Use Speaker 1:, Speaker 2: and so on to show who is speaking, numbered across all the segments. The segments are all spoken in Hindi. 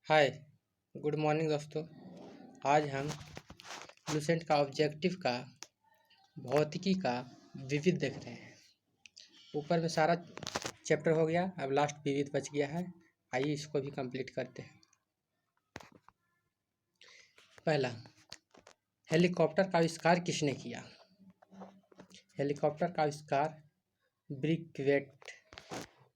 Speaker 1: हाय, गुड मॉर्निंग दोस्तों। आज हम लुसेंट का ऑब्जेक्टिव का भौतिकी का विविध देख रहे हैं। ऊपर में सारा चैप्टर हो गया, अब लास्ट विविध बच गया है। आइए इसको भी कंप्लीट करते हैं। पहला, हेलीकॉप्टर का आविष्कार किसने किया? हेलीकॉप्टर का आविष्कार ब्रिकवेट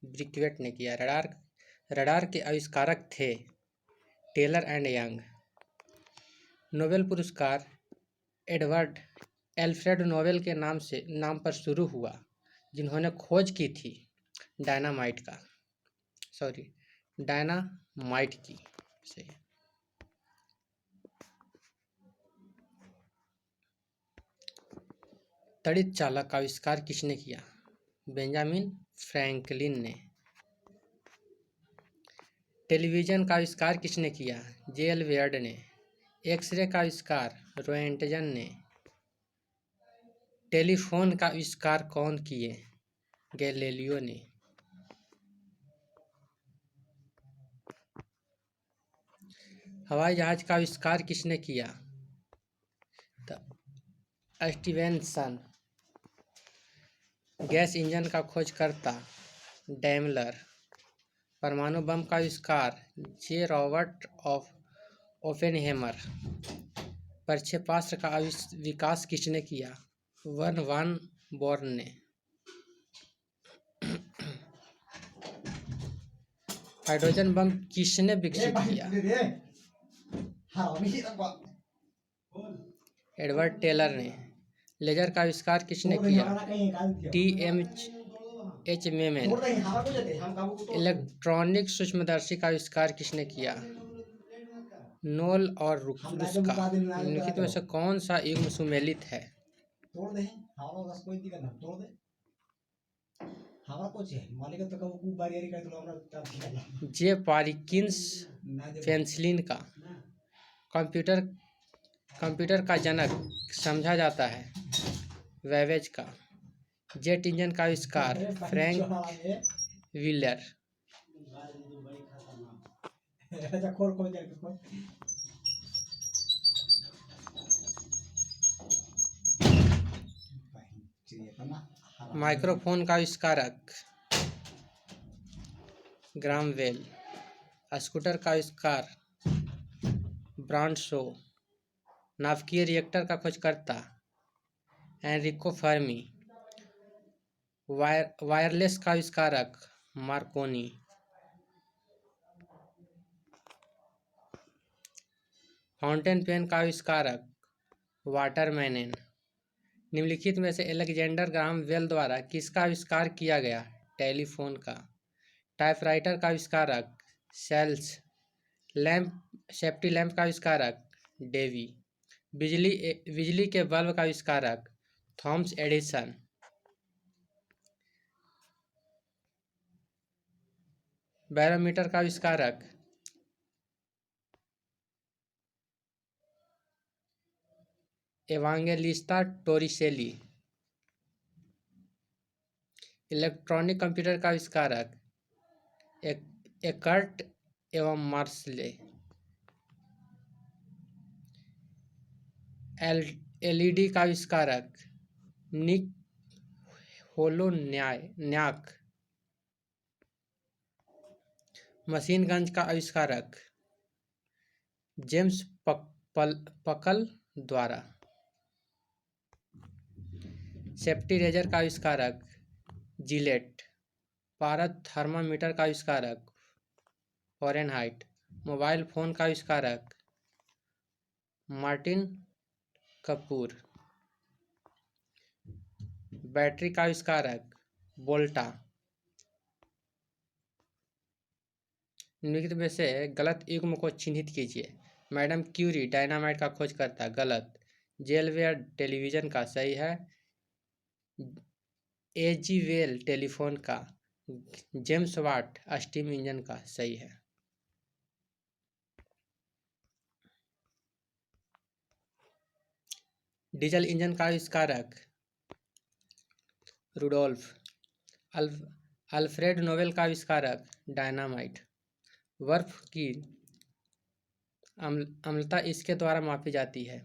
Speaker 1: ब्रिकवेट ने किया। रडार के आविष्कारक थे टेलर एंड यंग। नोबेल पुरस्कार एडवर्ड एल्फ्रेड नोबेल के नाम पर शुरू हुआ, जिन्होंने खोज की थी डायनामाइट की। सही। तड़ित चालक का आविष्कार किसने किया? बेंजामिन फ्रैंकलिन ने। टेलीविजन का आविष्कार किसने किया? जे.एल. वेयर्ड ने। एक्सरे का आविष्कार रोएंटगन ने। टेलीफोन का आविष्कार कौन किए? गैलीलियो ने। हवाई जहाज का आविष्कार किसने किया? स्टीवेंसन। गैस इंजन का खोजकर्ता डैमलर। परमाणु बम का आविष्कार जे. रॉबर्ट ओपेनहेमर। प्रक्षेपास्त्र का विकास किसने किया? वान बोर्न ने। हाइड्रोजन बम किसने विकसित किया? एडवर्ड टेलर ने। लेजर का आविष्कार किसने किया? टी.एम.एच. मेमन। इलेक्ट्रॉनिक सूक्ष्मदर्शी का आविष्कार किसने किया? नोल और रुस्का। निम्नलिखित में से कौन सा युग्म सुमेलित है? जे. पार्किंस पेंसिलिन का। कंप्यूटर का जनक समझा जाता है वेबेज का। जेट इंजन का आविष्कार फ्रैंक व्हीलर। माइक्रोफोन का आविष्कारक ग्राहम बेल। स्कूटर का आविष्कार ब्रांडशो। नाभिकीय रिएक्टर का खोजकर्ता एनरिको फर्मी। वायरलेस का आविष्कारक मार्कोनी। फाउंटेन पेन का आविष्कारक वाटरमैन। निम्नलिखित में से अलेक्जेंडर ग्राहम बेल द्वारा किसका आविष्कार किया गया? टेलीफोन का। टाइपराइटर का आविष्कारक सेल्स। सेफ्टी लैंप का आविष्कारक डेवी। बिजली के बल्ब का आविष्कारक थॉमस एडिसन। बैरोमीटर का आविष्कारक एवांजेलिस्ता टोरिसेली। इलेक्ट्रॉनिक कंप्यूटर का आविष्कारक एकर्ट एवं मार्शले। एलईडी का आविष्कारक निक होलोन्याक। मशीन गन्स का आविष्कारक जेम्स पकल द्वारा। सेफ्टी रेजर का आविष्कारक जिलेट। पारद थर्मामीटर का आविष्कारक फ़ारेनहाइट। मोबाइल फोन का आविष्कारक मार्टिन कपूर। बैटरी का आविष्कारक वोल्टा। निम्नलिखित में से गलत युग्म को चिन्हित कीजिए। मैडम क्यूरी डायनामाइट का खोजकर्ता, गलत। जेलवेयर टेलीविजन का, सही है। एजी वेल टेलीफोन का। जेम्स वाट स्टीम इंजन का, सही है। डीजल इंजन का आविष्कारक रुडोल्फ। अल्फ्रेड नोबेल का आविष्कारक डायनामाइट। बर्फ की अम्लता इसके द्वारा मापी जाती है।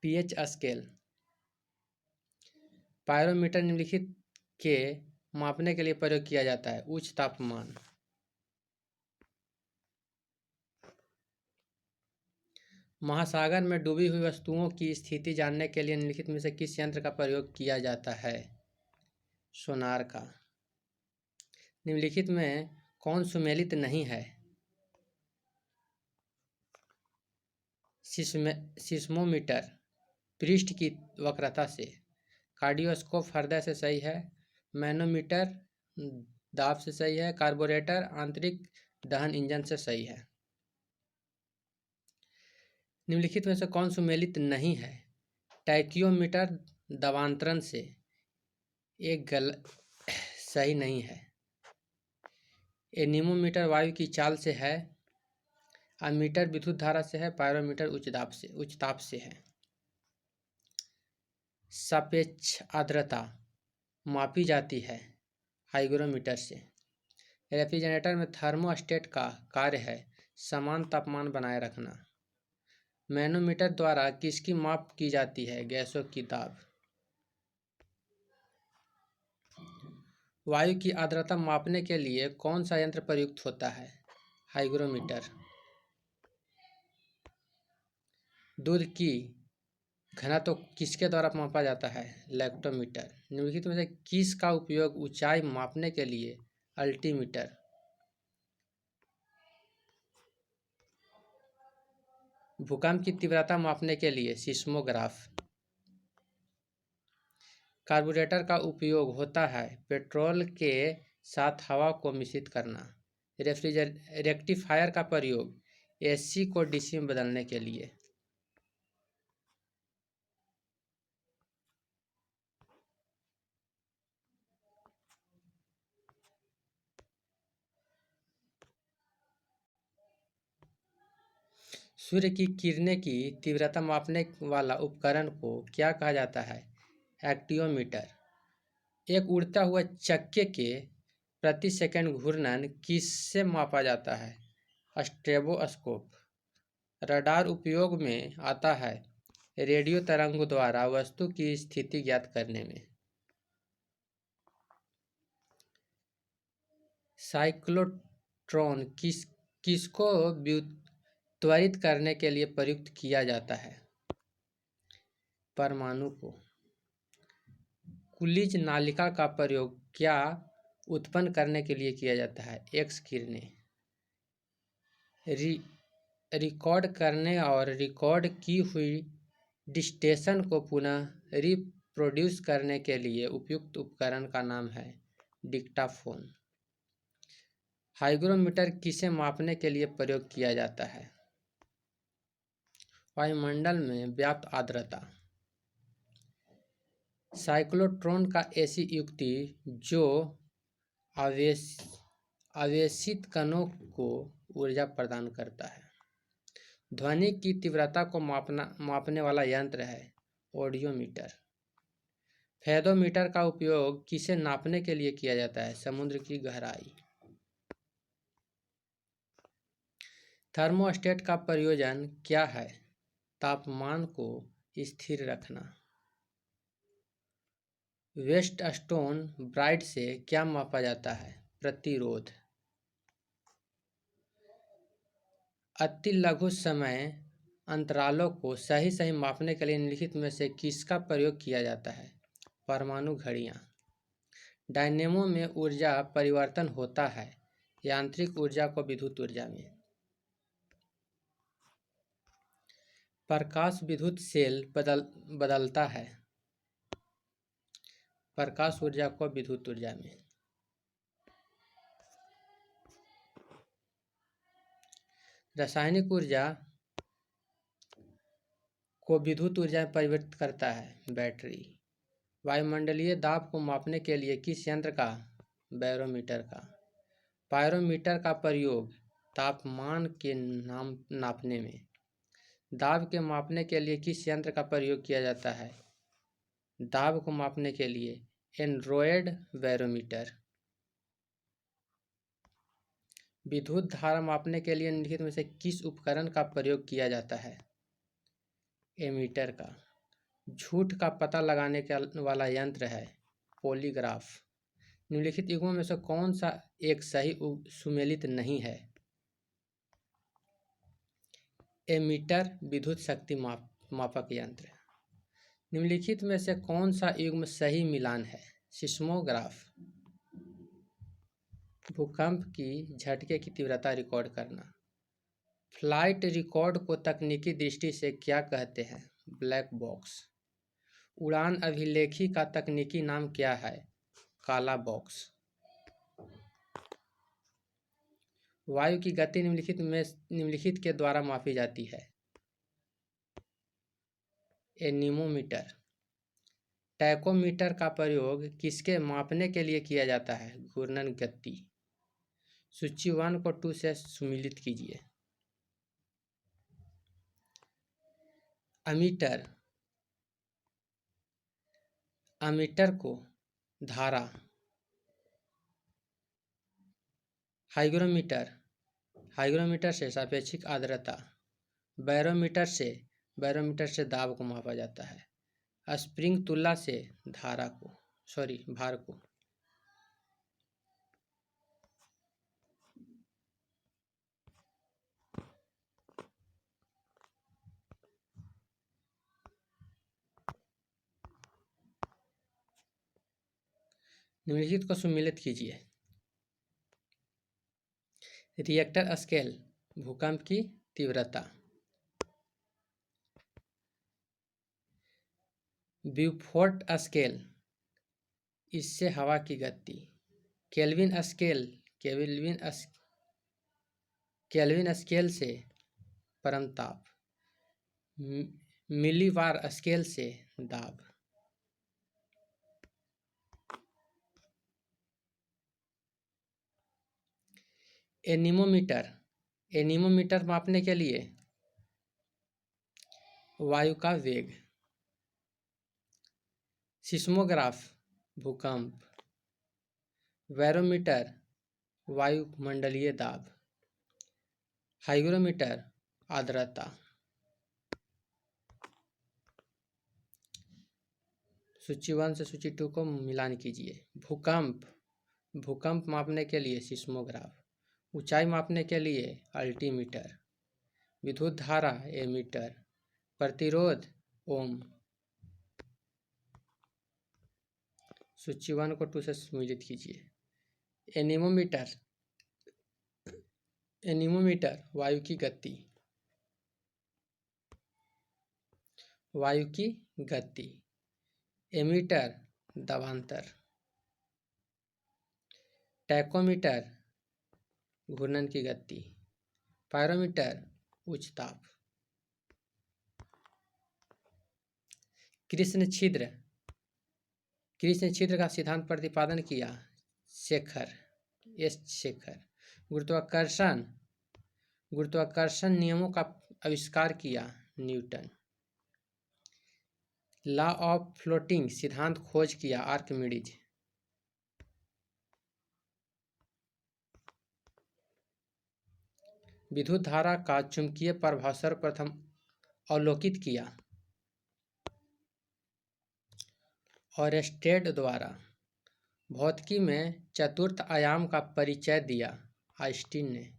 Speaker 1: PH scale. पायरोमीटर निम्नलिखित के मापने के लिए प्रयोग किया जाता है। उच्च तापमान, महासागर में डूबी हुई वस्तुओं की स्थिति जानने के लिए निम्नलिखित में से किस यंत्र का प्रयोग किया जाता है? सोनार का। निम्नलिखित में कौन सुमेलित नहीं है? सिस्मोमीटर पृष्ठ की वक्रता से। कार्डियोस्कोप हृदय से सही है। मैनोमीटर दाब से सही है। कार्बोरेटर आंतरिक दहन इंजन से सही है। निम्नलिखित में से कौन सुमेलित नहीं है? टैक्योमीटर दबांतरण से। एक सही नहीं है। एनीमोमीटर वायु की चाल से है। अमीटर विद्युत धारा से है। पायरोमीटर उच्च ताप से है। सापेक्ष आर्द्रता मापी जाती है हाइग्रोमीटर से। रेफ्रिजरेटर में थर्मोस्टेट का कार्य है समान तापमान बनाए रखना। मैनोमीटर द्वारा किसकी माप की जाती है? गैसों की दाब। वायु की आर्द्रता मापने के लिए कौन सा यंत्र प्रयुक्त होता है? हाइग्रोमीटर। दूध की घनत्व किसके द्वारा मापा जाता है? लैक्टोमीटर। निम्नलिखित में से किसका उपयोग ऊंचाई मापने के लिए? अल्टीमीटर। भूकंप की तीव्रता मापने के लिए? सिस्मोग्राफ। कार्बोरेटर का उपयोग होता है पेट्रोल के साथ हवा को मिश्रित करना। रेक्टिफायर का प्रयोग एसी को डीसी में बदलने के लिए। सूर्य की किरणें की तीव्रता मापने वाला उपकरण को क्या कहा जाता है? एक्टियोमीटर। एक उड़ता हुआ चक्के के प्रति सेकंड घूर्णन किससे मापा जाता है? स्ट्रेबोस्कोप। रडार उपयोग में आता है रेडियो तरंगों द्वारा वस्तु की स्थिति ज्ञात करने में। साइक्लोट्रॉन किसको त्वरित करने के लिए प्रयुक्त किया जाता है? परमाणु को। कुलिज नालिका का प्रयोग क्या उत्पन्न करने के लिए किया जाता है? एक्स किरणें। रिकॉर्ड करने और रिकॉर्ड की हुई डिस्टेंस को पुनः रिप्रोड्यूस करने के लिए उपयुक्त उपकरण का नाम है डिक्टाफोन। हाइग्रोमीटर किसे मापने के लिए प्रयोग किया जाता है? वायुमंडल में व्याप्त आर्द्रता। साइक्लोट्रॉन का ऐसी युक्ति जो आवेशित कणों को ऊर्जा प्रदान करता है। ध्वनि की तीव्रता को मापने वाला यंत्र है ऑडियोमीटर। फेदोमीटर का उपयोग किसे नापने के लिए किया जाता है? समुद्र की गहराई। थर्मोस्टेट का प्रयोजन क्या है? तापमान को स्थिर रखना। वेस्टस्टोन ब्राइट से क्या मापा जाता है? प्रतिरोध। अति लघु समय अंतरालों को सही मापने के लिए निम्नलिखित में से किसका प्रयोग किया जाता है? परमाणु घड़ियां। डायनेमो में ऊर्जा परिवर्तन होता है यांत्रिक ऊर्जा को विद्युत ऊर्जा में। प्रकाश विद्युत सेल बदलता है प्रकाश ऊर्जा को विद्युत ऊर्जा में। रासायनिक ऊर्जा को विद्युत ऊर्जा में परिवर्तित करता है बैटरी। वायुमंडलीय दाब को मापने के लिए किस यंत्र का? बैरोमीटर का। पायरोमीटर का प्रयोग तापमान के नापने में। दाब के मापने के लिए किस यंत्र का प्रयोग किया जाता है? दाब को मापने के लिए एंड्रॉयड बैरोमीटर। विद्युत धारा मापने के लिए निम्नलिखित में से किस उपकरण का प्रयोग किया जाता है? एमीटर का। झूठ का पता लगाने वाला यंत्र है पॉलीग्राफ। निम्नलिखित युग्मों में से कौन सा एक सही सुमेलित नहीं है? एमीटर विद्युत शक्ति मापक यंत्र। निम्नलिखित में से कौन सा युग्म सही मिलान है? सिस्मोग्राफ। भूकंप की झटके की तीव्रता रिकॉर्ड करना। फ्लाइट रिकॉर्ड को तकनीकी दृष्टि से क्या कहते हैं? Black box. उड़ान अभिलेखी का तकनीकी नाम क्या है? काला बॉक्स। वायु की गति निम्नलिखित के द्वारा मापी जाती है? एनीमोमीटर। टैकोमीटर का प्रयोग किसके मापने के लिए किया जाता है? घूर्णन गति। सूची 1 को 2 से सुमेलित कीजिए। अमीटर। अमीटर को धारा। हाइग्रोमीटर से सापेक्षिक आर्द्रता। बैरोमीटर से दाब को मापा जाता है। स्प्रिंग तुला से भार को। निम्नलिखित को सुमेलित कीजिए। रिएक्टर स्केल भूकंप की तीव्रता। ब्यूफोर्ट स्केल इससे हवा की गति। केल्विन स्केल से परमताप। मिलीबार स्केल से दाब। एनीमोमीटर मापने के लिए वायु का वेग। सिस्मोग्राफ भूकंप। बैरोमीटर वायुमंडलीय दाब। हाइग्रोमीटर आर्द्रता। सूची 1 से सूची 2 को मिलान कीजिए। भूकंप मापने के लिए सिस्मोग्राफ। ऊंचाई मापने के लिए अल्टीमीटर। विद्युत धारा एमीटर। प्रतिरोध ओम। सूची 1 को 2 से सुमेलित कीजिए। एनीमोमीटर वायु की गति। एमीटर दबांतर। टैकोमीटर घूर्णन की गति। पायरोमीटर उच्च ताप। कृष्ण छिद्र का सिद्धांत प्रतिपादन किया शेखर। गुरुत्वाकर्षण नियमों का आविष्कार किया न्यूटन। लॉ ऑफ फ्लोटिंग सिद्धांत खोज किया आर्किमिडीज। विद्युत धारा का चुंबकीय प्रभाव सर्वप्रथम अवलोकित किया ऑरेस्टेड द्वारा। भौतिकी में चतुर्थ आयाम का परिचय दिया आइंस्टीन ने।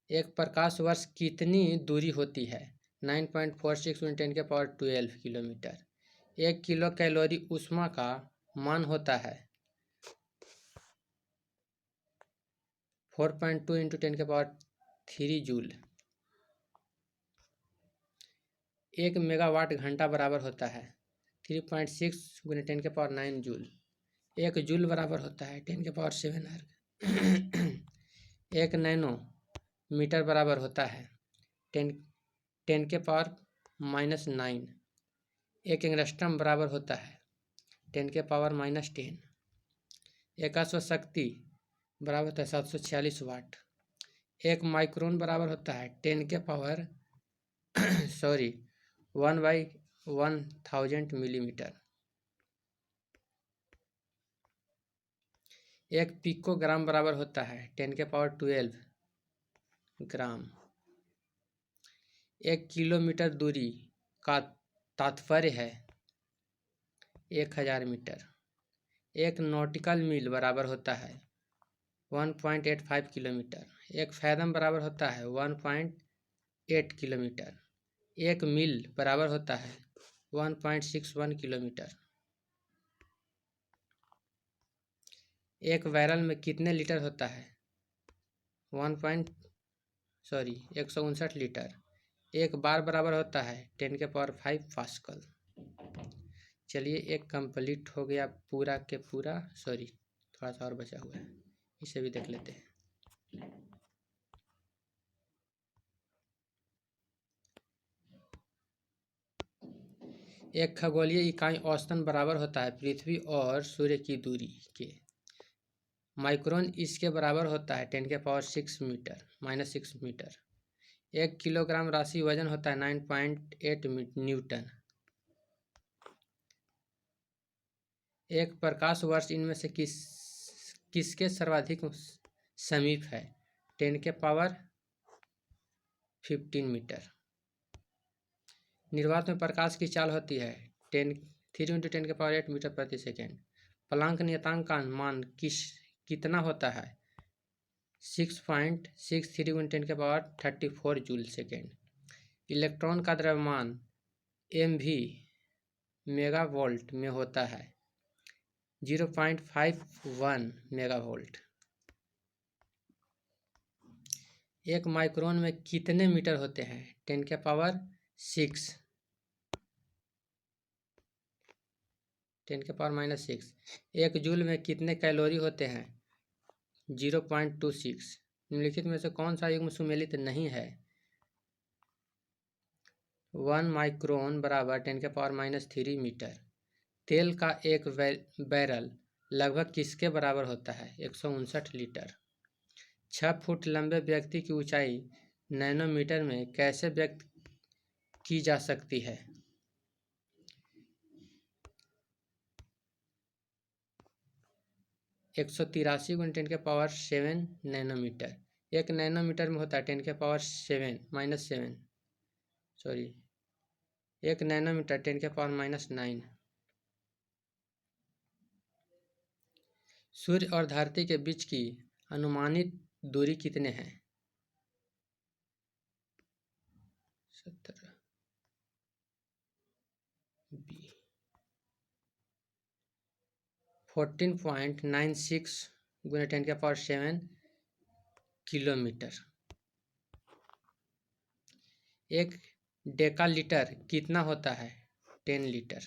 Speaker 1: एक प्रकाश वर्ष कितनी दूरी होती है? 9.46 × 10⁻12 किलोमीटर। 1 किलो कैलोरी ऊष्मा का मान होता है 4.2 × 10⁻³ जूल। 1 मेगावाट घंटा बराबर होता है 3.6 × 10⁻9 जूल। 1 जूल बराबर होता है 10⁻7 अर्ग। 1 नैनो मीटर बराबर होता है 10⁻⁻9। 1 एंगस्ट्रम बराबर होता है 10⁻⁻10। 1 अश्वशक्ति बराबर होता है 746 वाट। 1 माइक्रोन बराबर होता है 1/1000 मिलीमीटर। एक पिकोग्राम बराबर होता है 10⁻12 ग्राम। 1 किलोमीटर दूरी का तात्पर्य है 1000 मीटर। एक नॉटिकल मील बराबर होता है 1.85 किलोमीटर। एक फैदम बराबर होता है 1.8 किलोमीटर। एक मील बराबर होता है 1.61 किलोमीटर। एक बैरल में कितने लीटर होता है 159 लीटर। एक बार बराबर होता है 10⁵ पास्कल। चलिए, एक कंप्लीट हो गया पूरा के पूरा। थोड़ा सा और बचा हुआ है, इसे भी देख लेते हैं। एक खगोलीय इकाई औसतन बराबर होता है पृथ्वी और सूर्य की दूरी के। माइक्रोन इसके बराबर होता है 10⁻6 मीटर -6 मीटर। 1 किलोग्राम राशि वजन होता है 9.8 न्यूटन। एक प्रकाश वर्ष इनमें से किसके सर्वाधिक समीप है 10⁻15 मीटर। निर्वात में प्रकाश की चाल होती है 3 × 10⁸ मीटर प्रति सेकेंड। प्लांक नियतांक का मान कितना होता है 6.63 × 10⁻34 जूल सेकेंड। इलेक्ट्रॉन का द्रव्यमान MV मेगावोल्ट में होता है 0.51 मेगावोल्ट। एक माइक्रोन में कितने मीटर होते हैं 10⁻6 10⁻⁻6। एक जूल में कितने कैलोरी होते हैं 0.26। निम्नलिखित में से कौन सा युग्म सुमेलित नहीं है 1 माइक्रोन बराबर 10⁻³ मीटर। तेल का एक बैरल लगभग किसके बराबर होता है 159 लीटर। 6 फुट लंबे व्यक्ति की ऊंचाई नैनोमीटर में कैसे व्यक्त की जा सकती है 183 × 10⁻7 नैनोमीटर। एक नैनोमीटर में होता है 10⁻7 एक नैनोमीटर 10⁻⁹। सूर्य और धरती के बीच की अनुमानित दूरी कितने हैं 14.96 × 10⁻7 किलोमीटर। एक डेकालीटर कितना होता है 10 लीटर।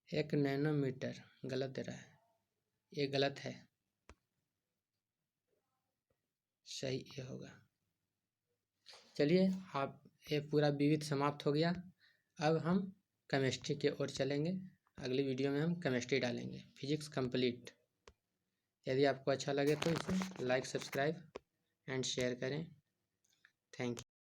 Speaker 1: एक नैनोमीटर गलत दे रहा है, ये गलत है, सही ये होगा। चलिए, आप ये पूरा विविध समाप्त हो गया। अब हम केमिस्ट्री की ओर चलेंगे। अगली वीडियो में हम केमिस्ट्री डालेंगे, फिजिक्स कंप्लीट। यदि आपको अच्छा लगे तो इसे लाइक, सब्सक्राइब एंड शेयर करें। Thank you.